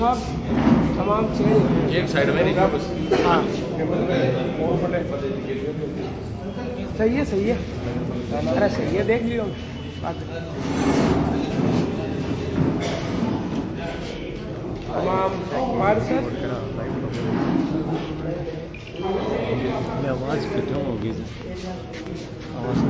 साहब तमाम चेंज एक साइड में नहीं बस। हाँ सही है अरे सही है देख लियो तमाम पार्सल आवाज़ खत्म हो गई आवाज़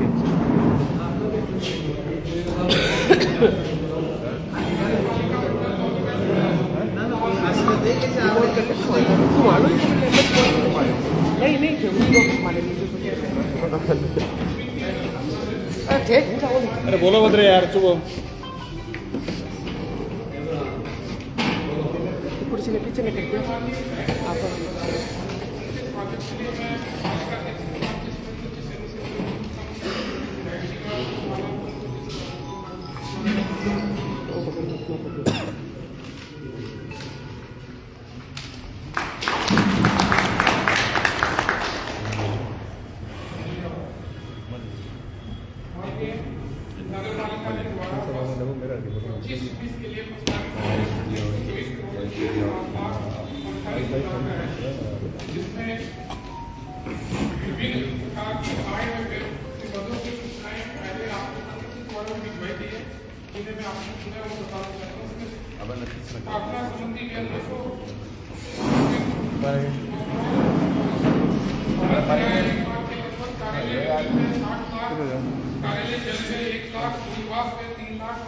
अरे बोलो बदरे यार चुप कुर्सी के पीछे निकल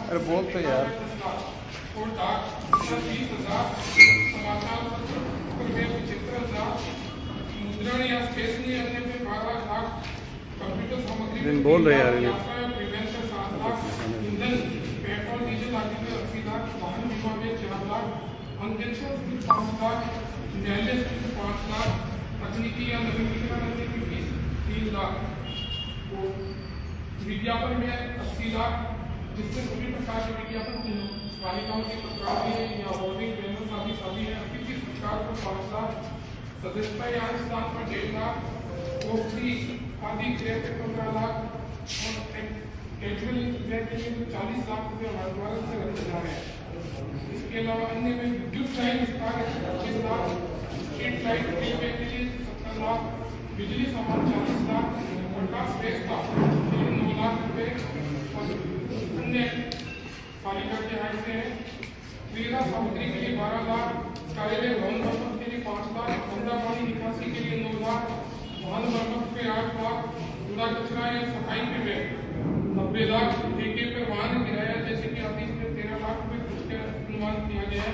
अरे बोल तो यार बोल रहे यार विज्ञापन में 80 लाख जिससे सभी प्रकार के विज्ञापन बालिकाओं के प्रकार के या होर्डिंग बैनर शादी है किसी सरकार को 5 लाख सदस्यता या स्थान पर 1.5 लाख पोस्टरी आदि क्रय पे 15 लाख और कैजुअल वेयर के लिए 40 लाख रुपए हमारे से रखे जा रहे हैं। इसके अलावा अन्य में विद्युत लाइन विस्तार 25 लाख स्ट्रीट लाइट के लिए 70 लाख बिजली सामान 40 लाख प्रकाश व्यवस्था के लिए 9 लाख रुपए और अन्य पालिका के आय से क्रीड़ा सामग्री के लिए 12 लाख कार्यालय भवन मरम्मत के लिए 5 लाख गंदा पानी निकासी के लिए 9 लाख वाहन मरम्मत पे 8 लाख कूड़ा कचरा या सफाई पे व्यय 90 लाख ठेके पर वाहन किराया जैसे कि आदेश में 13 लाख रुपए खर्च का अनुमान किया गया है।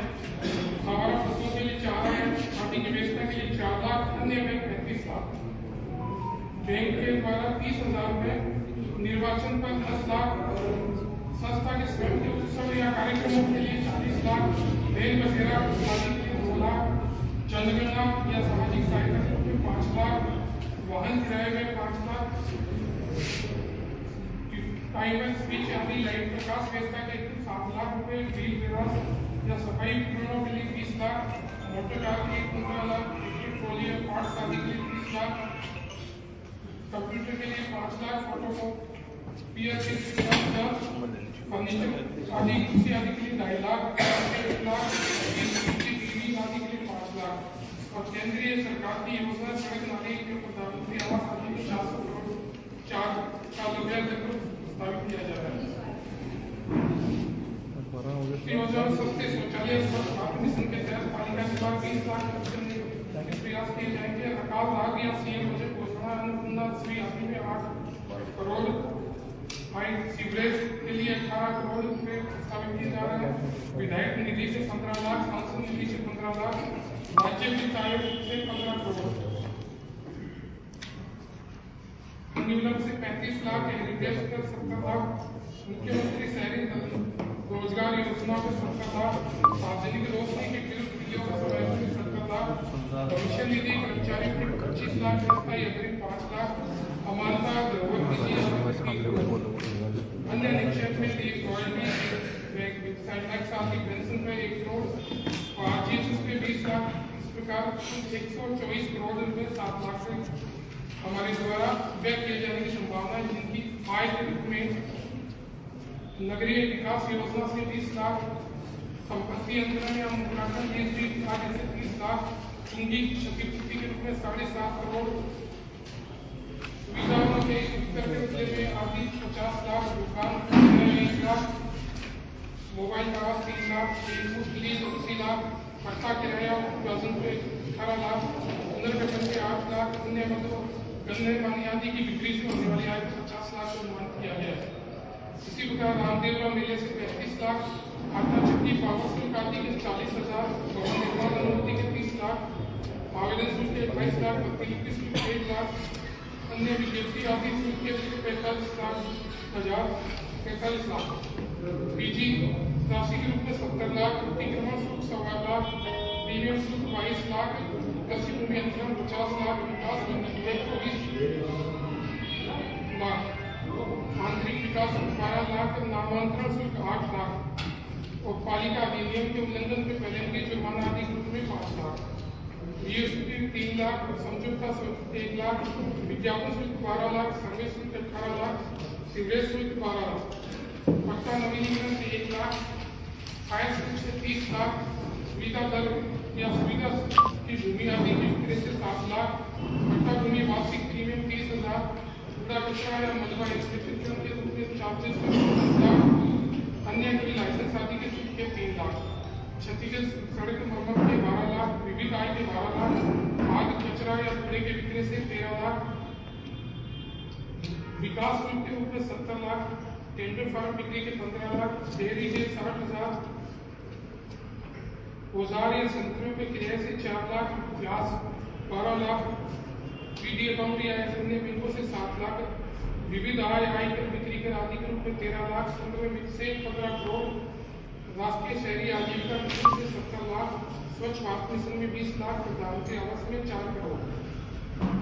आवारा पशुओं के लिए 4 लाख आदि की व्यवस्था के लिए 4 लाख अन्य में 35 लाख बैंक के द्वारा 30,000 रुपए निर्वाचन पर 10 लाख संस्था के स्वयं के उत्सव या कार्यक्रमों के लिए 40 लाख रेल बसेरा आदि के लिए 2 लाख जनगणना या सामाजिक सहायता के लिए 5 लाख वाहन किराए में 5 लाख टाइमर स्विच आदि लाइट प्रकाश व्यवस्था के लिए 7 लाख रुपए व्हील विरासत या सफाई उपकरणों के लिए 30 लाख मोटर कार के लिए 15 लाख पेट्रोलियम पार्ट्स आदि के लिए 30 लाख कंप्यूटर के लिए 5 लाख फोटोकॉपियर के लिए 10 लाख फर्नीचर आदि कुर्सी आदि के लिए 2.5 लाख 1 लाख टीवी आदि के लिए 5 लाख और केंद्रीय सरकार की योजना सड़क नाली के प्रधानमंत्री आवास आदि के 400 करोड़ 4 साल तक प्रस्तावित किया जा रहा है। योजना सस्ते शौचालय स्वच्छ मिशन के तहत पालिका के बाद 20 लाख खर्च करने के प्रयास किए जाएंगे। अकाल राग या सीएम बजट घोषणा अनुसंधान श्री आदि में 8 करोड़ सीवरेज के लिए 18 करोड़ रुपए प्रस्तावित किए जा रहे हैं। विधायक निधि से 15 लाख सांसद निधि से 15 लाख राज्य वित्त आयोग से 15 करोड़ निगम से 35 लाख हेरिटेज कर 70 लाख मुख्यमंत्री शहरी रोजगार योजना में 70 लाख सार्वजनिक रोशनी के बिल विनियोग समय में 70 लाख भविष्य निधि कर्मचारी को 25 लाख अस्थायी अग्रिम 5 लाख अमानता अन्य निक्षेप में रॉयल्टी टैक्स आदि पेंशन में 1 करोड़ और आरजीएसएस पे 20 लाख इस प्रकार 124 करोड़ रुपए 7 लाख से हमारे द्वारा व्यय किए जाने की संभावना है, जिनकी आय के रूप में नगरीय विकास योजना से 20 लाख संपत्ति अंतरण या मूल्यांकन किए पूंजी क्षतिपूर्ति के रूप में 7.5 करोड़, सुविधाओं के उत्तर के बदले में आर्थिक 50 लाख, दुकान 1 लाख, मोबाइल टावर 3 लाख, मुफ्त लीज 80 लाख, पट्टा किराया 18 लाख, पुनर्गठन के 8 लाख, अन्य मदों गन्ने आदि की बिक्री से होने वाली आय को 50 लाख का अनुमान किया गया है। इसी प्रकार रामदेवरा मेले से 35 लाख, आटा चक्की पावर सिल्क आदि के 40,000, भवन निर्माण अनुमति के 30 लाख, आवेदन शुल्क के 22 लाख, प्रतिलिपि शुल्क 1 लाख, अन्य विज्ञप्ति आदि शुल्क के 45 लाख, पीजी राशि के रूप में 70 लाख, अतिक्रमण शुल्क 1.25 लाख, प्रीमियम शुल्क 22 लाख, कृषि भूमि अधिग्रहण 50 लाख, विकास खंड 120 लाख, आंतरिक विकास 12 लाख, नामांतरण शुल्क 8 लाख और पालिका अधिनियम के उल्लंघन पे पेनल्टी जुर्माना आदि के रूप में 5 लाख, जीएसटी 3 लाख, समझौता शुल्क 1 लाख, विज्ञापन शुल्क 12 लाख, सर्विस शुल्क 18 लाख, सीवरेज शुल्क 12 लाख, पट्टा नवीनीकरण से 1 लाख, फायर शुल्क से 30 लाख, सुविधा दर या सुविधा की भूमि आदि की विक्री से 7 लाख, पट्टा भूमि वार्षिक प्रीमियम 30,000, कूड़ा कचरा या मलबा इंस्पेक्शन के रूप में चार्जेस 10 लाख, अन्य की लाइसेंस आदि के शुल्क के 3 लाख, क्षतिग्रस्त सड़क मरम्मत के 12 लाख, विविध आय के 12 लाख, खाद कचरा या कूड़े के विक्री से 13 लाख, विकास शुल्क के रूप में 70 लाख, टेंडर फार्म बिक्री के 15 लाख, डेयरी से 60,000, औजार या संतरों के किराए से 4 लाख, ब्याज 12 लाख, पीडी अकाउंट या अन्य बैंकों से 7 लाख, विविध आय आयकर बिक्री कर आदि के रूप में 13 लाख, संग्रह से 15 करोड़, राष्ट्रीय शहरी आजीविका मिशन से 70 लाख, स्वच्छ भारत मिशन में 20 लाख, प्रधानमंत्री आवास में 4 करोड़,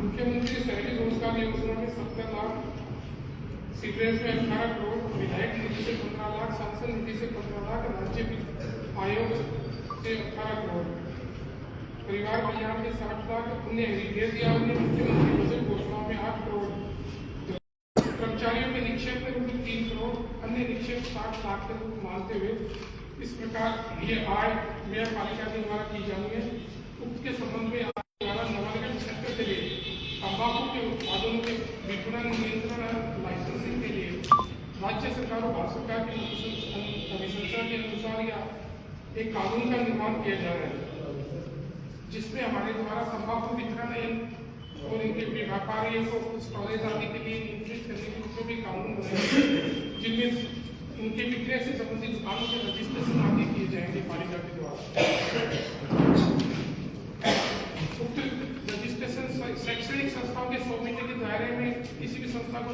मुख्यमंत्री शहरी रोजगार योजना में 70 लाख, सीवरेज में 18 करोड़, विधायक निधि से 15 लाख, सांसद निधि से 15 लाख, राज्य आयोग से 18 करोड़, परिवार कल्याण के 60 लाख, अन्य हेरिटेज या अन्य मुख्यमंत्री बजट घोषणाओं में 8 करोड़, कर्मचारियों के निक्षेप के रूप में 3 करोड़, अन्य निक्षेप 60 लाख के रूप मानते हुए इस प्रकार ये आय व्यय पालिका के द्वारा की जानी है। उक्त के संबंध में द्वारा नवागत क्षेत्र के लिए तंबाकू के उत्पादनों के विपणन नियंत्रण लाइसेंसिंग के लिए राज्य सरकार और भारत सरकार की अधिसूचना के अनुसार या एक कानून का निर्माण किया जा रहा है, जिसमें हमारे द्वारा तंबाकू वितरण और इनके व्यापारियों को स्टोरेज आदि के लिए नियंत्रित करने के लिए भी कानून बनाए, जिनमें इनके विक्रय से संबंधित दुकानों के रजिस्ट्रेशन आदि किए जाएंगे पालिका के द्वारा। उक्त रजिस्ट्रेशन शैक्षणिक संस्थाओं के 100 मीटर के दायरे में किसी भी संस्था को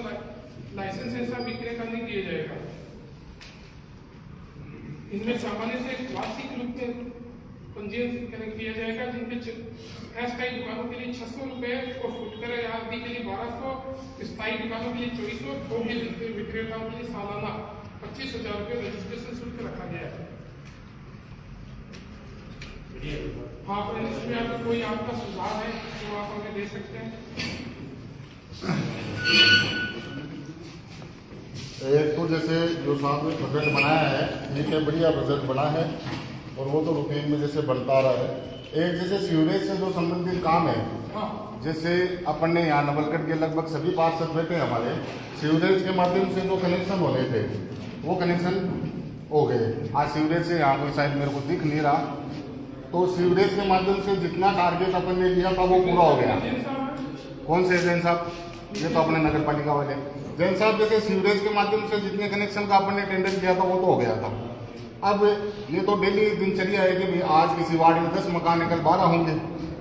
लाइसेंस ऐसा विक्रय करने किया जाएगा। इनमें सामान्य से वार्षिक रूप में पंजीयन किया जाएगा, जिनके अस्थायी दुकानों के लिए 600 रुपए और फुटकर आदि के लिए 1200, स्थायी दुकानों के लिए 2400, थोक विक्रेताओं के लिए सालाना 25,000 रुपये रजिस्ट्रेशन शुल्क रखा गया है। हाँ, इसमें अगर कोई आपका सुझाव है तो आप हमें दे सकते हैं। एक तो जैसे जो साहब ने बजट बनाया है, ठीक है, बढ़िया बजट बना है और वो तो रूटीन में जैसे बनता रहा है। एक जैसे सीवरेज से जो संबंधित काम है, जैसे अपन ने यहाँ नवलगढ़ के लगभग सभी पार्षद बैठे हमारे, सीवरेज के माध्यम से जो कनेक्शन होने थे वो कनेक्शन हो गए। आज सीवरेज से यहाँ पर शायद मेरे को दिख नहीं रहा, तो सीवरेज के माध्यम से जितना टारगेट अपन ने लिया था वो पूरा हो गया। कौन से जैन साहब? ये तो अपने नगर पालिका वाले जैन साहब। जैसे सीवरेज के माध्यम से जितने कनेक्शन का अपन ने टेंडर किया था वो तो हो गया था। अब ये तो डेली दिनचर्या है कि भाई आज किसी वार्ड में 10 मकान है, कल 12 होंगे।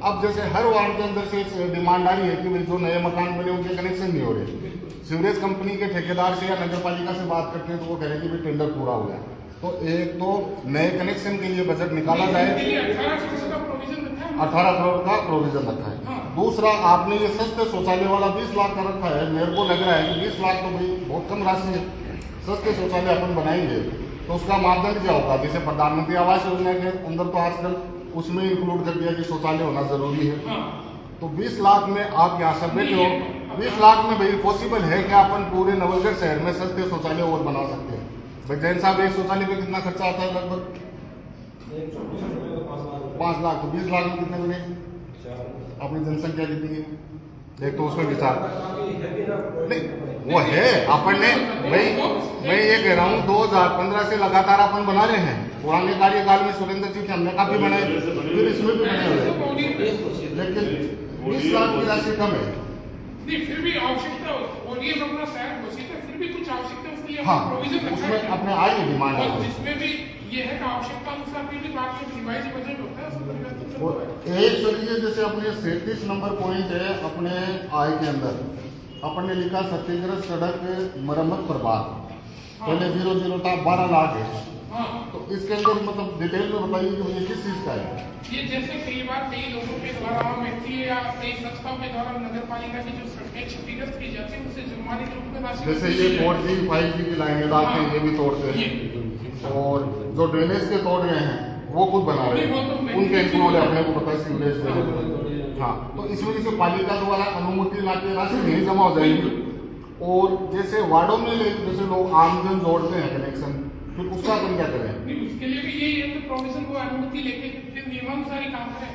अब जैसे हर वार्ड के अंदर से एक डिमांड आ रही है कि भाई जो नए मकान बने उनके कनेक्शन नहीं हो रहे। सीवरेज कंपनी के ठेकेदार से या नगर पालिका से बात करते हैं तो वो कह रहे हैं कि भाई टेंडर पूरा हो गया। तो एक तो नए कनेक्शन के लिए बजट निकाला जाए, 18 करोड़ का प्रोविजन रखा है। दूसरा, आपने ये सस्ते शौचालय वाला 20 लाख का रखा है। मेरे को लग रहा है कि 20 लाख तो भाई बहुत कम राशि है। सस्ते शौचालय अपन बनाएंगे तो उसका मापदंड क्या होगा? जैसे प्रधानमंत्री आवास योजना के अंदर तो आजकल उसमें इंक्लूड कर दिया कि शौचालय होना जरूरी है। तो 20 लाख में आप यहाँ सब बैठे हो, 20 लाख में भाई पॉसिबल है कि अपन पूरे नवलगढ़ शहर में सस्ते शौचालय और बना सकते हैं? भाई जैन साहब, एक शौचालय पे कितना खर्चा आता है? लगभग 5 लाख। तो 20 लाख में कितने बने? अपनी जनसंख्या कितनी है, एक तो उसमें विचार नहीं वो है अपन ने भाई, मैं ये कह रहा हूँ 2015 से लगातार अपन बना रहे हैं। पुराने कार्यकाल में सुरेंद्र जी के हमने काफी बनाए, फिर इसमें भी बने हुए, लेकिन 20 लाख की राशि कम है। नहीं फिर भी आवश्यकता ओडीएफ अपना शहर घोषित है, फिर भी कुछ आवश्यकता उसके लिए हाँ, प्रोविजन रखा उसमें है अपने आई डिमांड और है। जिसमें भी ये है कि आवश्यकता अनुसार फिर भी बाद में रिवाइज बजट होता है उसमें परिवर्तन करना है। एक तरीके जैसे अपने 37 नंबर पॉइंट है अपने आय के अंदर, अपन ने लिखा सत्याग्रह सड़क मरम्मत पर बात, पहले 00 था 12 लाख है। हाँ तो इसके अंदर मतलब डिटेल में बताइए कि ये किस चीज का है। ये जैसे कई बार कई लोगों के द्वारा व्यक्ति या कई संस्थाओं के द्वारा नगर पालिका की जो सड़कें क्षतिग्रस्त की जाती है उसे जुर्माने के रूप में राशि जैसे ये 4G 5G की लाइनें डालते हैं, ये भी तोड़ते हैं, और जो ड्रेनेज के तोड़ रहे हैं वो खुद बना रहे हैं, उनके इंक्लूड है, अपने को पता है सीवरेज। हाँ, तो इस वजह से पालिका द्वारा अनुमति लाके राशि नहीं जमा हो जाएगी। और जैसे वार्डों में जैसे लोग आमजन जोड़ते हैं कनेक्शन, फिर उसका अपन क्या करें? नहीं उसके लिए भी यही है कि प्रोविजन को अनुमति लेके नियमानुसार ही काम करें।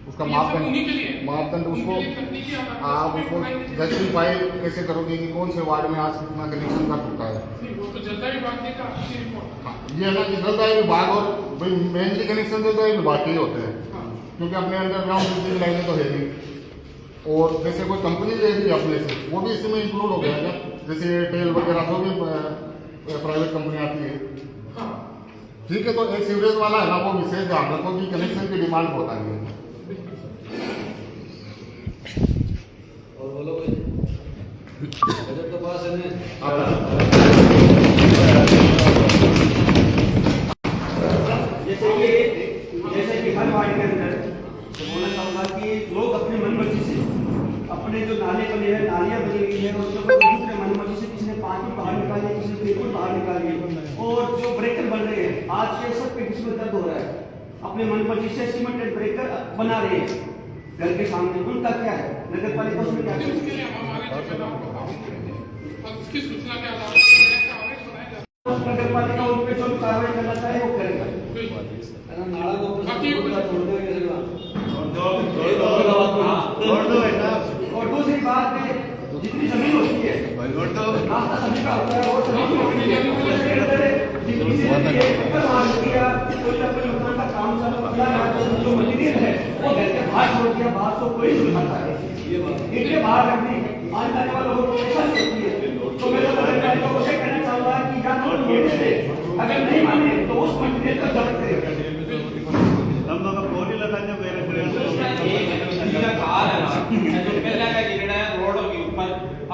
उसका ये सब उन्हीं के लिए है। मापदंड उनके उसको लिए तकनीकी आधार पर आप उसमें उसको बनाई गई है। जस्टिफाई कैसे करोगे कि कौन से वार्ड में आज कितना कनेक्शन का टूटा है? नहीं, वो तो जनता विभाग देगा आपकी रिपोर्ट। हाँ, ये है ना कि जलदाय विभाग और भाई मेनली कनेक्शन जलदाय विभाग के ही होते हैं, हाँ क्योंकि अपने अंडरग्राउंड बिजली लाइनें तो है नहीं। और जैसे कोई कंपनी ले रही है अपने से, वो भी इसमें इंक्लूड हो गया क्या? जैसे एयरटेल वगैरह जो भी प्राइवेट कंपनी आती है, हाँ ठीक है। तो एक सीवरेज वाला है ना, वो विशेष ध्यान रखो कि कनेक्शन की डिमांड बहुत आ रही है। और बोलो भाई, बजट तो पास है जैसे कि हर वार्ड के अंदर तो बोलना चाहूँगा कि लोग अपने मनमर्जी से अपने जो नाले बने हैं, नालियाँ बनी हुई है, उसके ऊपर दूसरे मनमर्जी से किसी ने 5 फुट बाहर निकाली, किसी ने 1 फुट बाहर निकाली, और जो ब्रेकर बन रहे हैं आज के सब पे जिसमें दर्द हो रहा है, अपने मनमर्जी से सीमेंटेड ब्रेकर बना रहे हैं घर के सामने, उनका क्या है? नगर पालिका उसमें क्या नहीं, है? उसके लिए हम हमारे ठेकेदार को काम करेंगे और उसकी सूचना के आधार पर ऐसा आदेश बनाया जाता उस नगर पालिका उन पे जो भी कार्रवाई करना चाहे वो करेगा। है। नाला को बाकी ये कुछ- छोड़ दो कैसे ना और दूसरी बात है, जितनी जमीन होती है रास्ता सभी का होता है, और सभी होती है, जितनी से ऊपर मार दिया, कोई ना कोई मकान का काम चालू किया, जो मटीरियल है वो घर के बाहर छोड़ दिया, बाहर तो कोई नहीं उठाता है, इनके बाहर रखने आने जाने वाले लोगों को परेशानी होती है। तो मैं तो नगरपालिका को ये कहना चाहूंगा कि या तो नोटिस दे, अगर नहीं माने तो उस मटीरियल का जब्त करें।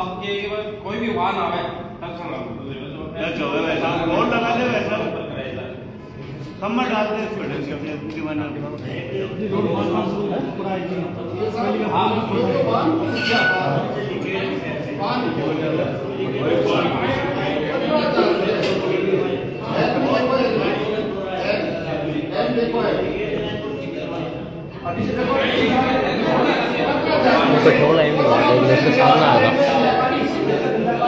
अब ये कोई भी वाहन आवे कमर डालते हैं इसको पेट्रोल लाइन में बात है, जैसे सामने आएगा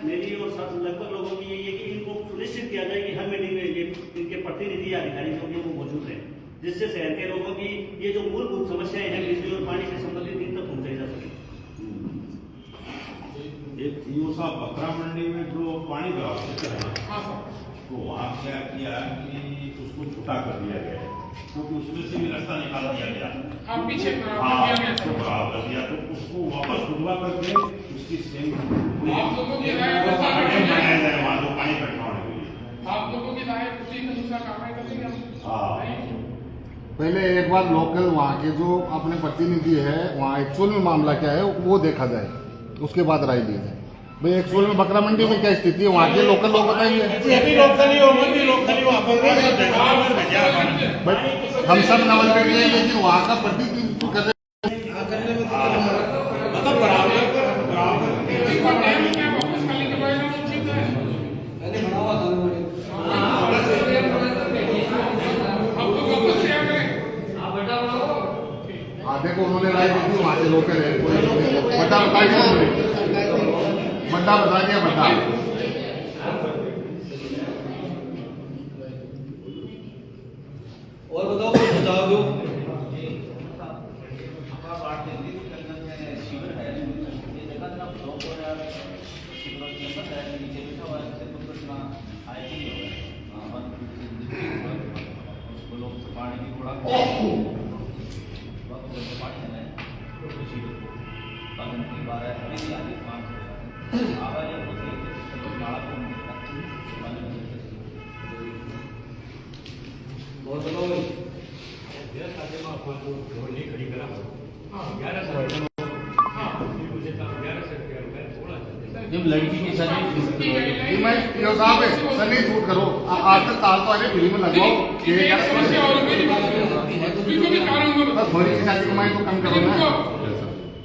मेरी और सब लगभग लोगों की यही है कि इनको सुनिश्चित किया जाए कि हर मीटिंग में ये इनके प्रतिनिधि या अधिकारी जो भी वो मौजूद हैं, जिससे शहर के लोगों की ये जो मूलभूत समस्याएं हैं बिजली और पानी से संबंधित इन तक पहुंचाई जा सके। एक यूसा बकरा मंडी में जो पानी का आवश्यकता है, तो वहाँ क्या किया कि उसको छुटा कर दिया गया है, क्योंकि उसमें से भी रास्ता निकाल दिया गया। पीछे खराब कर दिया, तो उसको वापस खुदवा करके उसकी सेम आप लोगों की राय बनाया जाए वहाँ जो पानी इकट्ठा होने के लिए। आप लोगों की राय उसी अनुसार कार्रवाई करेंगे हम। पहले एक बार लोकल वहाँ के जो अपने प्रतिनिधि है, वहाँ एक्चुअल में मामला क्या है वो देखा जाए, उसके बाद राय ली जाए। भाई एक्चुअल में बकरा मंडी में क्या स्थिति है, वहाँ के लोकल लोग बताएंगे। अभी लोग खली हो मंदिर लोग खली वहाँ पर बट हम सब नवल के लिए, लेकिन वहाँ का प्रतिनिधित्व कर रहे मतलब बराबर इसका टाइम क्या वापस खाली करवाएगा वो ठीक है। पहले बना हुआ था अब तो वापस से आ गए। आधे को उन्होंने राय दी थी, वहाँ के लोकल है कोई बता बता दिया बता। और बताओ कुछ सुझाव दो। और बताओ जब लड़की की शादी मैं यो साहब है सर नहीं छूट करो आज तक ताल तो आने फिल्म में लगवाओ थोड़ी सी शादी कमाई तो कम करो ना।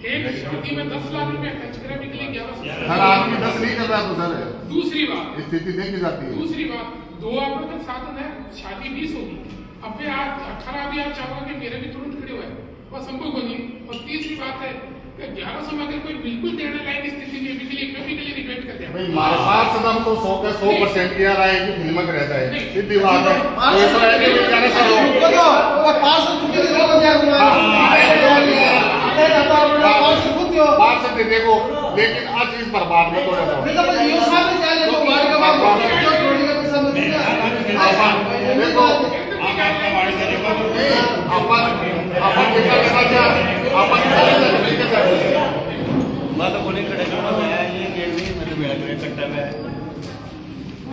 एक शादी में 10 लाख रुपए खर्च करने के लिए 11 हर आदमी 10 नहीं कर रहा तो सर दूसरी बात स्थिति देखी जाती है। दूसरी बात 2 आवर्तक साधन है, शादी 20 होगी। अब मैं आज 18 भी आज चाहूंगा कि मेरे भी तुरंत खड़े हुए वह संभव होगी। और तीसरी बात है 1100 में अगर कोई बिल्कुल देने लायक स्थिति में भी रिक्वेस्ट कर दिया भाई हमारे पास सदम तो 100% किया रहा है कि फिल्म में रहता है सीधी बात है। ऐसा है कि 1100 लोग 500 देखो, लेकिन आज इस बर्बाद में थोड़ा सा देखो मैं तो बोले खड़े छोड़ा मैं ये गेट नहीं मैंने मेरा कट्टा में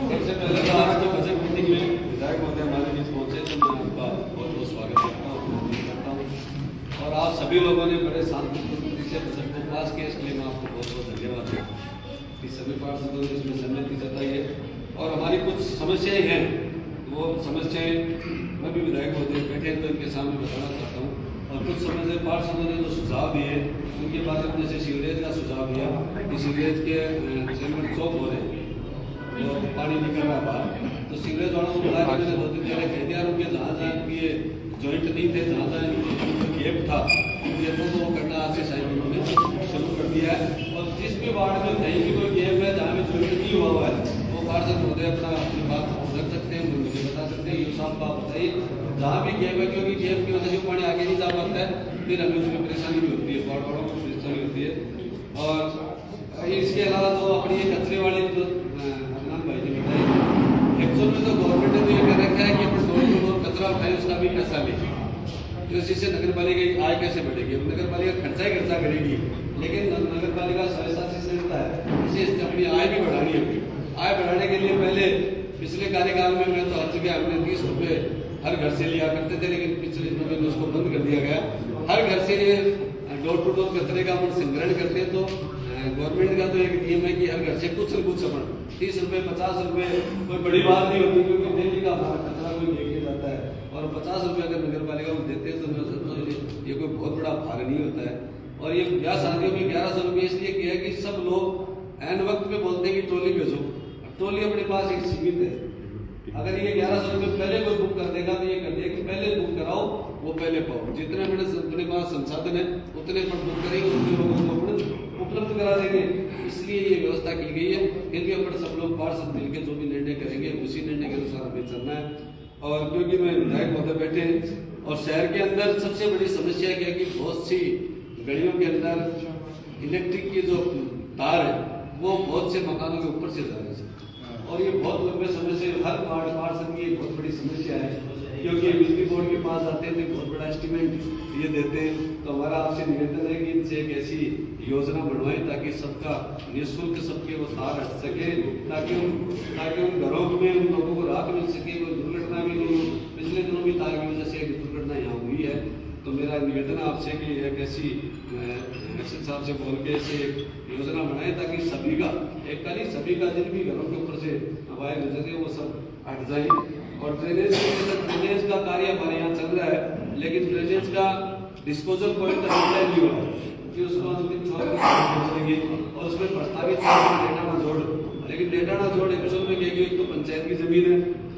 सबसे पहले तो आज की बजट मीटिंग में विधायक महोदय हमारे बीच पहुंचे तो मैं आपका बहुत बहुत स्वागत करता हूँ, अभिनंदन करता हूँ। और आप सभी लोगों ने बड़े शांतिपूर्ण से बजट को पास किया, इसके लिए मैं आपको बहुत बहुत धन्यवाद देता हूँ कि सभी पार्षदों ने इसमें सहमति जताई है। और हमारी कुछ समस्याएं हैं, वो समस्याएं मैं भी विधायक महोदय बैठे तो इनके सामने बताना चाहता हूँ। और कुछ समस्या पार्षदों ने जो सुझाव दिए उनके बारे में, जैसे सीवरेज का सुझाव दिया कि सीवरेज के सीमेंट चौक हो रहे हैं तो पानी निकल रहा बाहर, तो सीवरेज वालों को बुला के मैंने 2 दिन पहले कह दिया उनके जहाँ ये जॉइंट नहीं थे, जहाँ गेप था गेपों को करना आज से शायद उन्होंने शुरू कर दिया है। और जिस भी वार्ड में कहीं भी कोई गेप है जहाँ भी जॉइंट नहीं हुआ है वो पार्षद महोदय अपनी बात रख सकते हैं, मुझे बता सकते हैं। ये साहब आप बताइए जहाँ भी गेप है, क्योंकि गेप की वजह से पानी आगे नहीं जा पाता है, फिर हमें उसमें परेशानी भी होती है, वार्ड वालों को परेशानी होती है। और इसके अलावा तो अपनी ये कचरे वाली जो अदनान भाई ने बताई, एक्चुअल में तो गवर्नमेंट ने तो ये कर रखा है कि अपन डोर कचरा उठाए उसका भी पैसा लेगी, तो इससे नगर पालिका की आय कैसे बढ़ेगी। नगर पालिका खर्चा ही खर्चा करेगी, लेकिन नगर पालिका स्वयं से मिलता है, इसे अपनी आय भी बढ़ानी होगी। आय बढ़ाने के लिए पहले पिछले कार्यकाल में मैं तो हर जगह हमने 30 रुपये हर घर से लिया करते थे, लेकिन पिछले दिनों में उसको बंद कर दिया गया। हर घर से ये डोर टू डोर कचरे का अपन संग्रहण करते हैं, तो गवर्नमेंट का तो एक नियम है कि हर घर से कुछ न कुछ अपन 30 रुपये 50 रुपये कोई बड़ी बात नहीं होती, क्योंकि डेली का हमारा कचरा कोई लेके जाता है। और 50 रुपये अगर नगर पालिका को देते हैं तो मैं समझता हूँ ये कोई बहुत बड़ा भाग नहीं होता है। और ये ब्याह शादियों में 1100 रुपये इसलिए किया है कि सब लोग एन वक्त पे बोलते हैं कि ट्रॉली भेजो, ट्रॉली अपने पास एक सीमित है। अगर ये 1100 रुपये पहले कोई बुक कर देगा तो ये कर दिया कि पहले बुक कराओ वो पहले पाओ, जितने अपने पास संसाधन है उतने पर बुक करेंगे, उतने लोगों को अपन उपलब्ध करा देंगे। इसलिए ये व्यवस्था की गई है। इनके ऊपर सब लोग पार्षद मिलकर जो भी निर्णय करेंगे उसी निर्णय के अनुसार हमें चलना है। और क्योंकि मैं विधायक महोदय बैठे हैं और शहर के अंदर सबसे बड़ी समस्या क्या है कि बहुत सी गलियों के अंदर इलेक्ट्रिक की जो तार है वो बहुत से मकानों के ऊपर से जा रहे हैं, और ये बहुत लंबे समय से हर पार्षद की एक बहुत बड़ी समस्या है। क्योंकि बिजली बोर्ड के पास आते हैं तो बहुत बड़ा एस्टीमेट ये देते हैं, तो हमारा आपसे निवेदन है कि इनसे एक ऐसी योजना बनवाएं ताकि सबका निःशुल्क सबके वो तार हट सके, ताकि उन घरों में उन लोगों को राहत मिल सके, कोई दुर्घटना भी नहीं हो। पिछले दिनों भी तार की वजह से एक दुर्घटना यहाँ हुई है, तो मेरा निवेदन है आपसे कि एक ऐसी कमिश्नर साहब से बोल के ऐसे एक योजना बनाए ताकि सभी का, एक का नहीं सभी का, जिन भी घरों के ऊपर से हवाएं गुजर रही वो सब हट जाए। और ड्रेनेज का कार्य हमारे यहाँ चल रहा है, लेकिन ड्रेनेज का डिस्पोजल पॉइंट अप्लाई नहीं हुआ कि उसको अंतिम छोर पहुंचेंगे और उसमें प्रस्तावित डेटाना जोड़, लेकिन डेटाना जोड़ एक्चुअल में क्या, एक तो पंचायत की जमीन है,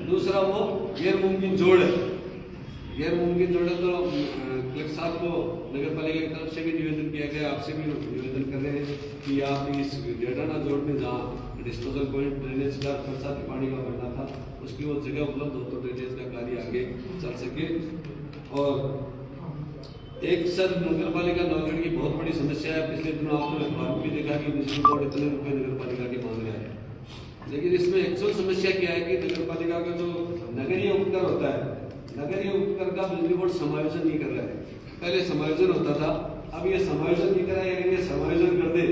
दूसरा वो गैर मुमकिन जोड़ है। गैर मुमकिन जोड़ है तो कलेक्टर साहब को नगर पालिका की तरफ से भी निवेदन किया गया, आपसे भी निवेदन कर रहे हैं कि आप इस डेटाना जोड़ में जहाँ डिस्पोजल पॉइंट ड्रेनेज का बरसाती पानी का भरना था उसकी वो जगह उपलब्ध हो तो ड्रेनेज का कार्य आगे चल सके। और एक सर नगर पालिका नौगढ़ की बहुत बड़ी समस्या है, पिछले दिनों आपने अखबार में भी देखा कि बिजली बोर्ड इतने रुपए नगर पालिका के मांग रहा है, लेकिन इसमें एक्चुअल समस्या क्या है कि नगर पालिका का जो नगरीय उपकर होता है, नगरीय उपकर का बिजली बोर्ड समायोजन नहीं कर रहा है। पहले समायोजन होता था, अब ये समायोजन नहीं कर रहा है। अगर ये समायोजन कर दे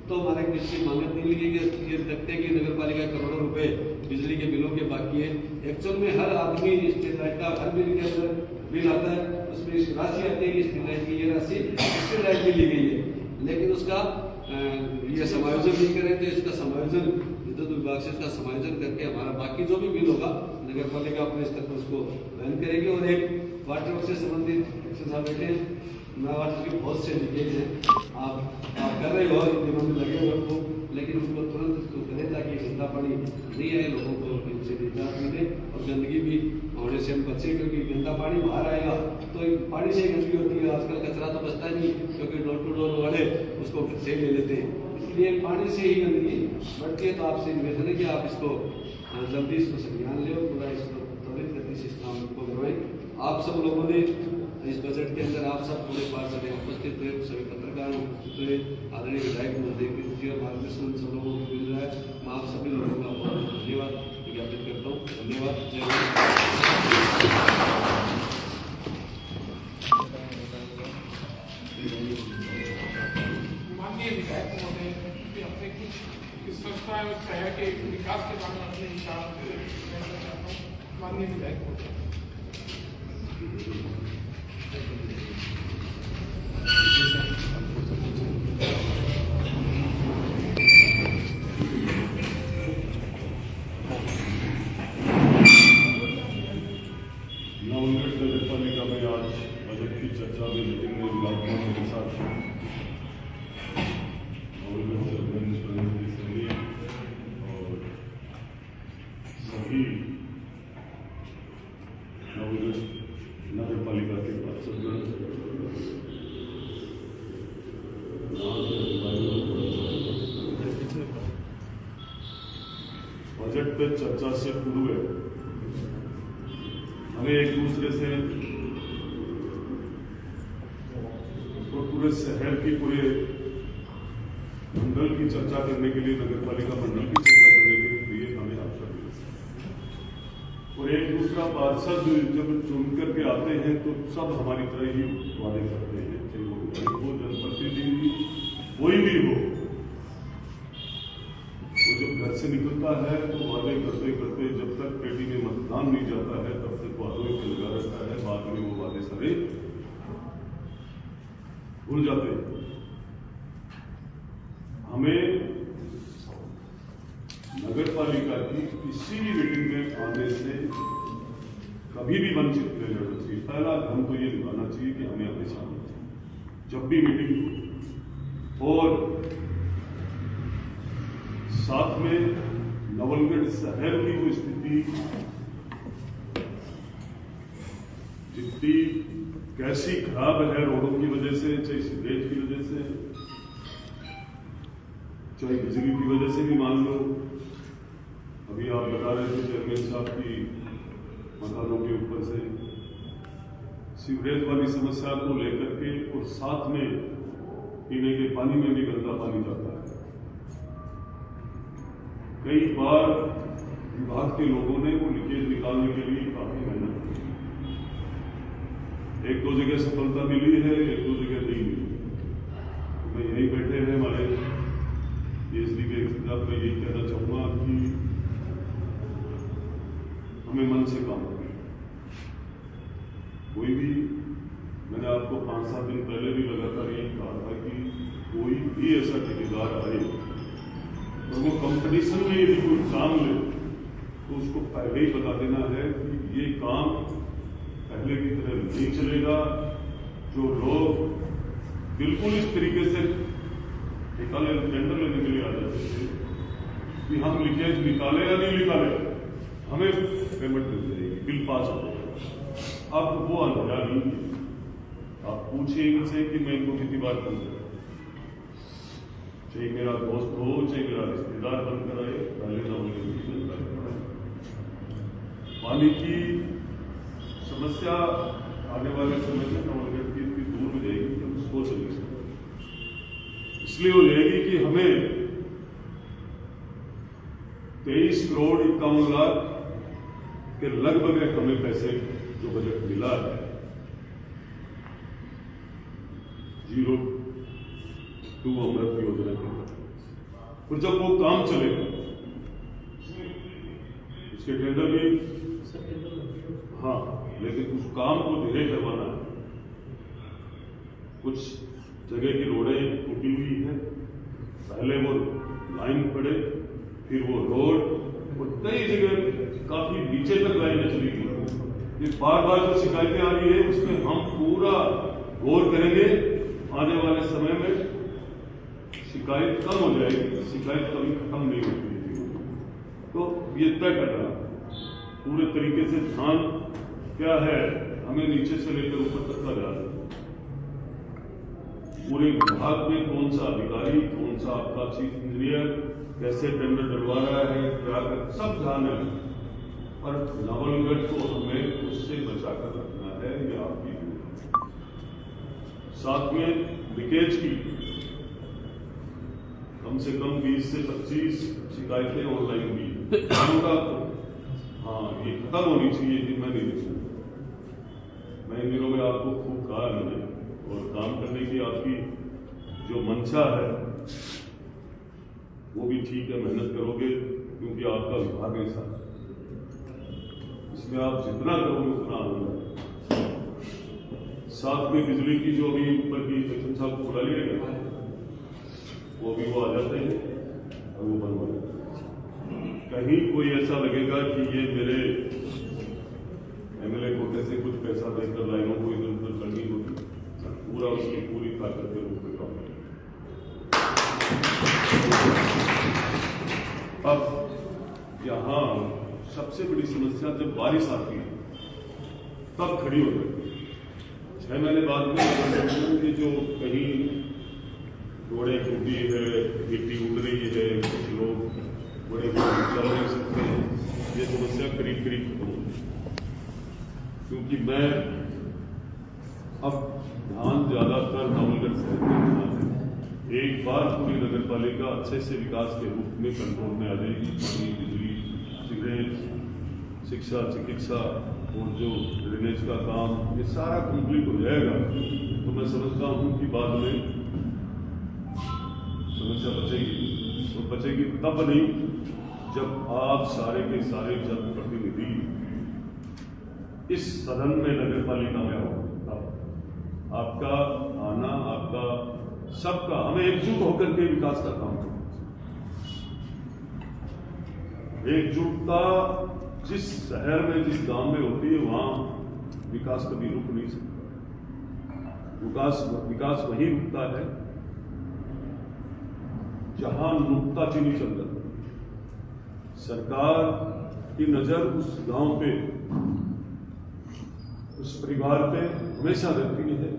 तो हमारे किसी मांगत नहीं लगेगी। ये देखते हैं कि नगर पालिका करोड़ों रुपए बिजली के बिलों के बाकी है। एक्चुअल में हर आदमी स्ट्रीट लाइट का हर बिल के अंदर बिल आता है, उसमें राशि आती है कि स्ट्रीट लाइट की ये राशि स्ट्रीट लाइट की ली गई है, लेकिन उसका ये समायोजन नहीं करें तो इसका समायोजन विद्युत विभाग से इसका समायोजन करके हमारा बाकी जो भी बिल होगा नगर पालिका अपने स्तर पर उसको वहन करेगी। और एक वाटर वर्क से संबंधित बैठे वाटर की बहुत से लीकेज है, आप कर रहे हो, दिनों में लगे हुए हो, लेकिन उसको तुरंत उसको करें ताकि गंदा पानी नहीं आए, लोगों को इनसे निजात मिले और गंदगी भी होने से हम बचें, क्योंकि गंदा पानी बाहर आएगा तो पानी से गंदगी होती है। आजकल कचरा तो बचता नहीं, क्योंकि डोर टू डोर वाले उसको घर से ले लेते हैं, इसलिए पानी से ही गंदगी बढ़ती है। तो आपसे निवेदन है कि आप इसको जल्दी इसको संज्ञान ले और पूरा इसको त्वरित गति से इस काम को करवाएं। आप सब लोगों ने इस बजट के अंदर आप सब पूरे पार्षद उपस्थित हुए, सभी पत्रकार उपस्थित हुए, आदरणीय विधायक महोदय की और मार्गदर्शन सब लोगों को मिल रहा है। मैं आप सभी लोगों का बहुत धन्यवाद ज्ञापित करता हूँ। धन्यवाद। जय माननीय विधायक महोदय अपने कुछ संस्था और शहर के विकास के बारे में अपने विचार कहना चाहता हूँ। माननीय विधायक महोदय। नवलगढ़ नगर पालिका में आज बजट की चर्चा में मीटिंग में विधायकों के साथ नवलगढ़ सरपंच और सभी नवलगढ़ नगर पालिका के पार्षदगण, बजट पे चर्चा से पूर्व हमें एक दूसरे से पूरे शहर की पूरे मंडल की चर्चा करने के लिए, नगर पालिका मंडल की चर्चा करने के लिए हमें अवसर मिला। और एक दूसरा पार्षद जब चुन करके आते हैं तो सब हमारी तरह ही वादे करते हैं, चाहे वो विधायक हो, जनप्रतिनिधि कोई भी हो। वो जब घर से निकलता है तो वादे करते करते जब तक पेटी में मतदान नहीं जाता है तब तक वादों में लगा रहता है। बाद में वो वादे सारे भूल जाते हैं। हमें नगर पालिका की किसी भी मीटिंग में आने से कभी भी वंचित नहीं रहना चाहिए। पहला ढंग तो ये निभाना चाहिए कि हमें अपने सामने जब भी मीटिंग हो, और साथ में नवलगढ़ शहर की जो स्थिति जितनी कैसी खराब है, रोडों की वजह से, चाहे सीवरेज की वजह से, चाहे बिजली की वजह से भी मान लो। अभी आप बता रहे थे चेयरमैन साहब की मकानों के ऊपर से सीवरेज वाली समस्या को लेकर के, और साथ में पीने के पानी में भी गंदा पानी जाता है। कई बार विभाग के लोगों ने वो लीकेज निकालने के लिए काफी मेहनत की, एक दो जगह सफलता मिली है, एक दो जगह नहीं मिली। मैं यहीं बैठे हैं हमारे डीएसपी के खिलाफ मैं यही कहना चाहूंगा कि हमें मन से काम करें। कोई भी, मैंने आपको 5-7 दिन पहले भी लगातार यही कहा था कि भी ऐसा ठेकेदार आए और वो कंपटीशन में यदि कोई काम ले तो उसको पहले ही बता देना है कि ये काम पहले की तरह नहीं चलेगा। जो लोग बिल्कुल इस तरीके से निकाले टेंडर लेने के लिए आ जाते थे कि हम लीकेज निकाले या नहीं निकाले, हमें पेमेंट मिल जाएगी, बिल पास हो जाएगा। अब वो अंधेरा नहीं है। आप पूछिए इनसे कि मैं इनको कितनी बार फोन करूं, चाहे मेरा दोस्त हो चाहे मेरा रिश्तेदार बनकर आए, पहले ना पानी की समस्या आने वाले समय में नवलगढ़ की इतनी दूर हो जाएगी कि हम सोच नहीं सकते। इसलिए हो जाएगी कि हमें 23 करोड़ 51 लाख के लगभग हमें पैसे जो बजट मिला है 02 अमृत योजना के तहत। और जब वो काम चलेगा उसके टेंडर भी हाँ, लेकिन उस काम को धीरे करवाना है। कुछ जगह की रोडें टूटी हुई है, पहले वो लाइन पड़े, फिर वो रोड, और कई जगह काफी नीचे तक लाइनें चली गई। इस बार बार जो शिकायतें आ रही है उसमें हम पूरा गौर करेंगे। आने वाले समय में शिकायत कम हो जाएगी, शिकायत कभी खत्म नहीं होती। तो ये तय करना पूरे तरीके से ध्यान क्या है, हमें नीचे से लेकर ऊपर तक का ध्यान, पूरे विभाग में कौन सा अधिकारी, कौन सा आपका चीफ इंजीनियर, कैसे टेंडर डलवा रहा है, क्या कर, सब ध्यान है। और नवलगढ़ को हमें उससे बचाकर रखना है, ये आपकी साथ में लीकेज की कम से कम 20 से 25 शिकायतें ऑनलाइन हुई। हाँ, ये खत्म होनी चाहिए कि मैं नहीं देखूँ। मैं इन दिनों में आपको खूब कहा मैंने, और काम करने की आपकी जो मंशा है वो भी ठीक है, मेहनत करोगे क्योंकि आपका विभाग ऐसा है, इसमें आप जितना करोगे उतना आनंद है। साथ में बिजली की जो अभी ऊपर की सेक्शन साहब को बुला लिया गया, वो भी वो आ जाते हैं और वो बनवा देते हैं। कहीं कोई ऐसा लगेगा कि ये मेरे एमएलए कोटे से कुछ पैसा देकर लाइनों को इधर उधर करनी होगी, पूरा उसकी पूरी ताकत के रूप में काम करें। अब यहाँ सबसे बड़ी समस्या जब बारिश आती है तब खड़ी हो जाती है। 6 महीने बाद में कि जो कहीं रोडें टूटी है, मिट्टी उड़ रही है, कुछ लोग बड़े चल नहीं सकते हैं, ये समस्या करीब करीब खत्म होगी। क्योंकि मैं अब ध्यान ज्यादातर नवलगढ़ शहर में देना है। एक बार पूरी नगर पालिका अच्छे से विकास के रूप में कंट्रोल में आ जाएगी, पानी, बिजली, सीवरेज, शिक्षा, चिकित्सा और जो ड्रेनेज का काम, ये सारा कंप्लीट हो जाएगा तो मैं समझता हूँ कि बाद में समस्या बचेगी। और बचेगी तब नहीं जब आप सारे के सारे जनप्रतिनिधि इस सदन में नगर पालिका में हो। आपका आना, आपका सबका, हमें एकजुट होकर के विकास का काम करना। एकजुटता जिस शहर में, जिस गांव में होती है वहां विकास कभी रुक नहीं सकता। विकास वहीं रुकता है जहां नुक्ताचीनी चल रही है। सरकार की नजर उस गांव पे, उस परिवार पे हमेशा रहती है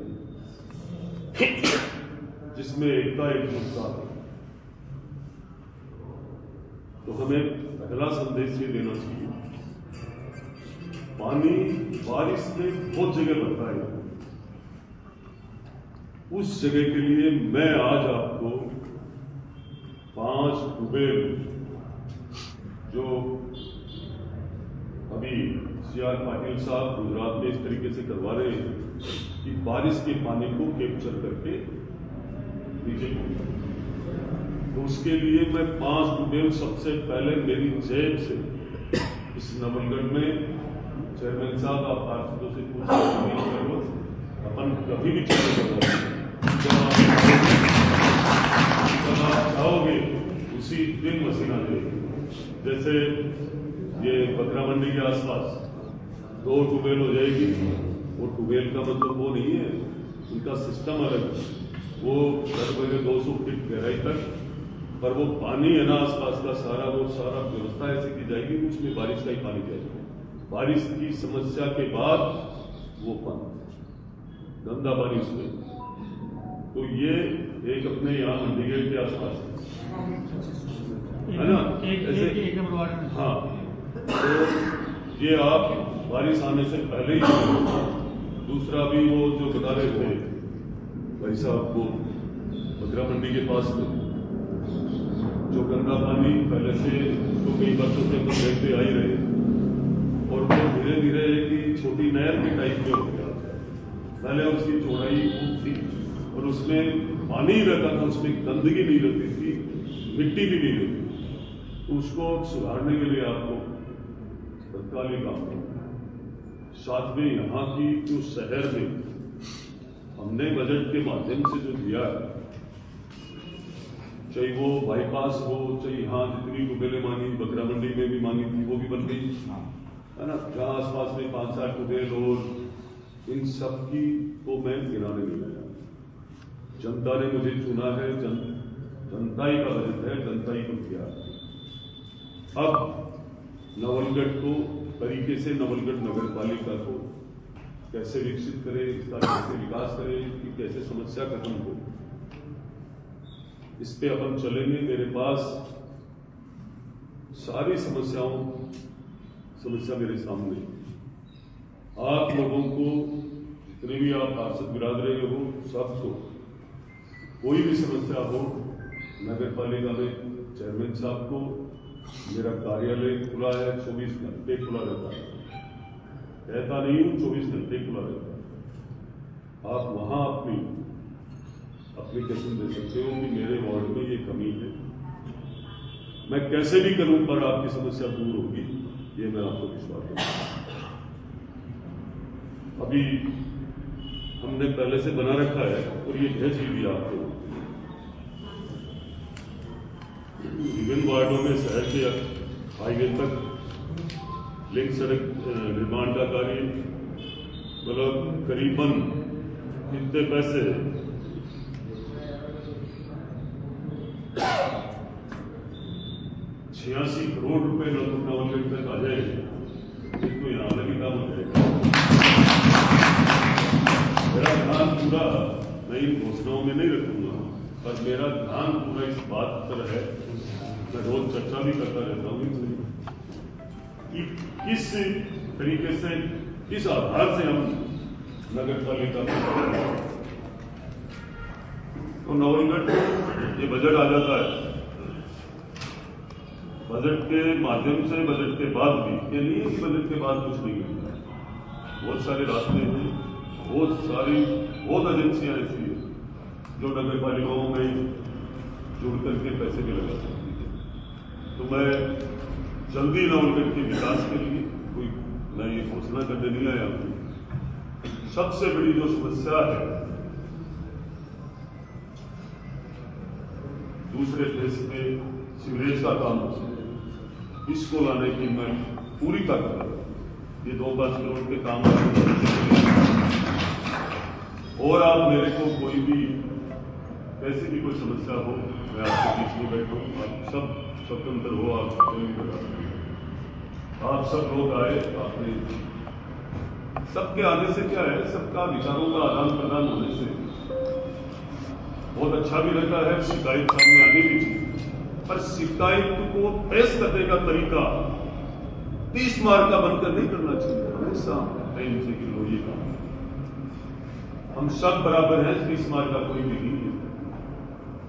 जिसमें एकता एकजुटता है। तो हमें पहला संदेश ये देना चाहिए, पानी बारिश में बहुत जगह बढ़ता है, उस जगह के लिए मैं आज आपको 5 ट्यूबवेल जो अभी CR पाटिल साहब गुजरात में इस तरीके से करवा रहे हैं कि बारिश के पानी को कैप्चर करके नीचे तो उसके लिए मैं 5 ट्यूबवेल सबसे पहले मेरी जेब से इस नवलगढ़ में, चेयरमैन साहब आप पार्षदों से पूछो, अपन कभी भी चले सीपिंग मशीन आ जाएगी। जैसे ये बकरा मंडी के आसपास 2 ट्यूबवेल हो जाएगी। वो ट्यूबवेल का मतलब वो नहीं है, उनका सिस्टम अलग है। वो लगभग 200 फीट गहराई तक, पर वो पानी है ना आसपास का सारा, वो सारा व्यवस्था ऐसे की जाएगी कि उसमें बारिश का ही पानी जाएगा। बारिश की समस्या के बाद वो पानी गंदा पानी उसमें, तो ये एक अपने यहाँ मंडीगेट के आसपास है ना, ऐसे हाँ। तो ये आप बारिश आने से पहले ही, दूसरा भी वो जो बता रहे थे भाई साहब को बकरा मंडी के पास में जो गंदा पानी पहले से तो कई वर्षों से तो देखते आ ही रहे, और वो धीरे धीरे एक छोटी नहर के टाइप में हो गया। पहले उसकी चौड़ाई खूब थी और उसमें पानी ही रहता था, उसमें गंदगी नहीं रहती थी, मिट्टी भी नहीं रहती। तो उसको सुधारने के लिए आपको तत्कालीन काम करना। साथ में यहाँ की जो शहर में हमने बजट के माध्यम से जो दिया है, चाहे वो बाईपास हो, चाहे यहाँ जितनी ट्यूबवेलें मांगी, बकरा मंडी में भी मांगी थी वो भी बन गई है ना, जहाँ आसपास में 5-7 ट्यूबवेल और इन सब की तो मैं गिराने नहीं आया। जनता ने मुझे चुना है, जनता ही का बजट है, जनता ही को किया। अब नवलगढ़ को तरीके से नवलगढ़ नगर पालिका को कैसे विकसित करें, इसका कैसे विकास करें, इसकी कैसे समस्या खत्म हो, इस पे अपन चलेंगे। मेरे पास सारी समस्या मेरे सामने। आप लोगों को जितने भी आप पार्षद बिरादरे हो, सबको कोई भी समस्या हो, नगर पालिका में चेयरमैन साहब को, मेरा कार्यालय खुला है, 24 घंटे खुला रहता है, कहता नहीं हूं 24 घंटे खुला रहता है। आप वहां अपनी एप्लीकेशन दे सकते हो कि मेरे वार्ड में ये कमी है, मैं कैसे भी करूं पर आपकी समस्या दूर होगी, ये मैं आपको विश्वास करता हूं। अभी हमने पहले से बना रखा है और ये भेज भी दिया आपको। विभिन्न वार्डों में शहर के हाईवे तक लिंक सड़क निर्माण का कार्य, मतलब करीबन कितने पैसे 86 करोड़ रुपए नवलगढ़ तक आ जाएंगे, जिसको यहाँ आने की काम हो जाएगा। मेरा ध्यान पूरा, मैं इन घोषणाओं में नहीं रखूंगा, पर मेरा ध्यान पूरा इस बात पर है, मैं रोज चर्चा भी करता रहता हूँ इनसे कि किस तरीके से, किस आधार से हम नगर पालिका में, तो नवलगढ़ ये बजट आ जाता है, बजट के माध्यम से, बजट के बाद भी, ये नहीं है कि बजट के बाद कुछ नहीं मिलता है। बहुत सारे रास्ते हैं, बहुत एजेंसियां ऐसी हैं जो नगर पालिकाओं में जुड़ करके पैसे भी लगा सकती है। तो मैं जल्दी नवलगढ़ के विकास के लिए कोई मैं ये घोषणा करने नहीं आया हूं। सबसे बड़ी जो समस्या है दूसरे फेज में सीवरेज का काम, इसको लाने की मैं पूरी ताकत, ये 2-5 करोड़ के काम, और आप मेरे को कोई भी कैसी भी कोई समस्या हो, मैं आपके बीच में बैठा हूँ, आप सब स्वतंत्र हो, आप सब लोग आए, आपने सबके आने से क्या है, सबका विचारों का आदान प्रदान होने से बहुत अच्छा भी रहता है, शिकायत सामने आने भी चाहिए, पर शिकायत को पेश करने का तरीका 30 मार्क का बनकर नहीं करना चाहिए, हमेशा टाइम से कि लो ये काम, हम सब बराबर हैं, 30 मार्क का कोई भी नहीं है,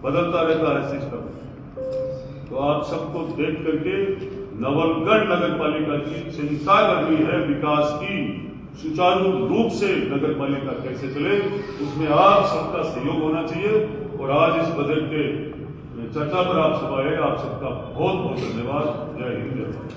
बदलता रहता है सिस्टम। तो आप सबको देख करके नवलगढ़ नगर पालिका की चिंता करनी है, विकास की सुचारू रूप से नगर पालिका कैसे चले, उसमें आप सबका सहयोग होना चाहिए। और आज इस बजट के चर्चा पर आप सब आए, आप सबका बहुत बहुत धन्यवाद। जय हिंद, जय भारत।